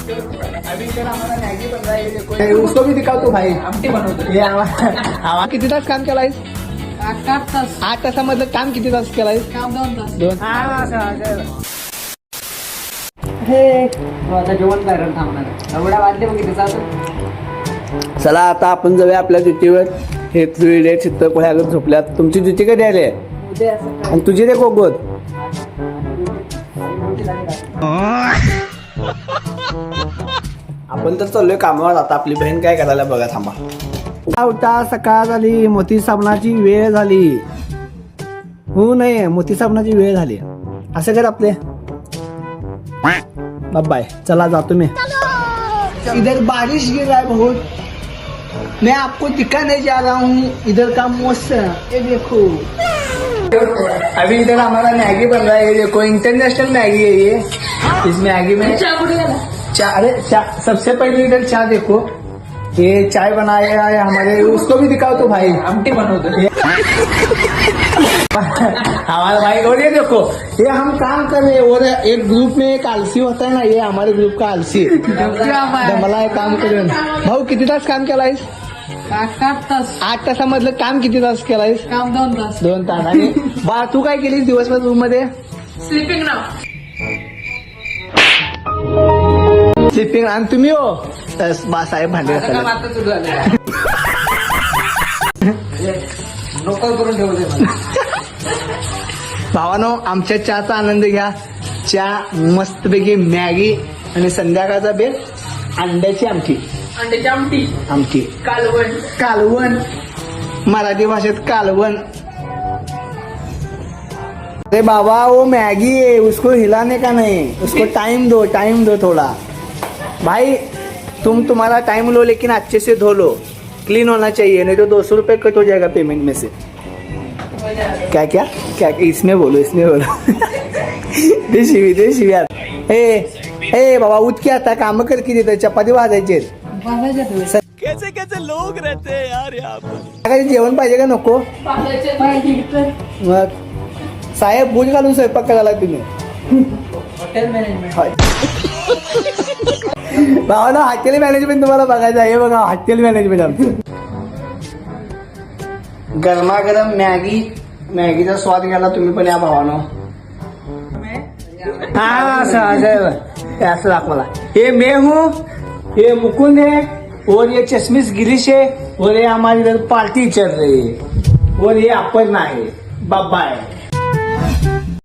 अभी सर हमारा मैगी बन रहा है, देखो उसको भी दिखाओ तो भाई. आमटी बनवतो. हे आम्हा किती तास काम केलायस? 8 तास. 8 तासामधलं काम किती तास केलायस? काम 2 तास. 2. आता जेवण करायला थांबणार. एवढा वाटले मग किती तास? चला आता आपण जाऊया आपल्या ड्युटीवर. हे 3 डेट चित्त कोळ्यागत झोपल्यात. तुमची ड्युटी कधी आली आहे? उद्या असं आणि तुझी रे गोगोत? आपण तर चाललोय कामावर. आता आपली बहीण काय करायला बघा, थांबा. उठा, सकाळ झाली, मोती साबणाची वेळ झाली. हो नाही, मोती साबणाची वेळ झाली. असं कर आपले. बाय, चला जातो मैं. इधर बारिश गिर रहा है बहुत. मैं आपको दिखाने जा रहा हूँ इधर का मौसम. ये देखो, अभी इधर हमारा मैगी बन रहा है. ये देखो, इंटरनेशनल मैगी है ये. इस मैगी में सबसे पहले इधर चाय देखो. ये चाय बनाया है हमारे. उसको भी दिखाओ तो भाई. आमटी बनवतो हमारा भाई. और ये देखो, ये हम काम कर रहे हैं. और एक ग्रुप में एक आलसी होता है ना, ये हमारे ग्रुप का आलसी मला हे काम करेन. भाऊ किती तास काम केलायस? 8 तास. 8 तासामधलं काम किती तास केलायस? काम 2 तास. 2 तास. आणि बा तू काय केलीस दिवसभर रूम मध्ये? स्लीपिंग नाव. स्लिपिंग. आणि तुम्ही हो बा साहेब भांडे घासायला. नोकर करून ठेवले मला. भावानो, आमच्या चहाचा आनंद घ्या. चहा मस्तपैकी, मॅगी आणि संध्याकाळचा बेल अंड्याची आमटी. अंड्याची आमटी. कालवण. मराठी भाषेत कालवण. अरे बाबा, वो मैगी है, उसको हिलाने का नहीं. उसको टाइम दो थोड़ा. भाई तुम्हारा टाइम लो, लेकिन अच्छे से धो लो. क्लीन होना चाहिए, नहीं तो 200 रुपये कट हो जाएगा पेमेंट में से. क्या इसमें बोलो. देशी यार. ए बाबा, उठ के आता, काम कर की देतं. चपाती भाजायचे. कैसे लोग रहते हैं यार यहाँ पर. जेवण पाहिजे का नको? मग साहेब भूज घालून स्वयंपाक करायला तुम्ही. Hotel management. भावाला हॉटेल मॅनेजमेंट तुम्हाला बघायचं आहे. बघा, हॉटेल मॅनेजमेंट आमचं. गरमागरम मॅगीचा स्वाद घ्यायला तुम्ही पण या भावानो. हाँ असं दाखवला. ये मैं हूँ, ये मुकुंद है, और ये चश्मिश गिरीश है, और ये हमारी इधर पार्टी चल रही है, और ये अपर्णा है. बाय.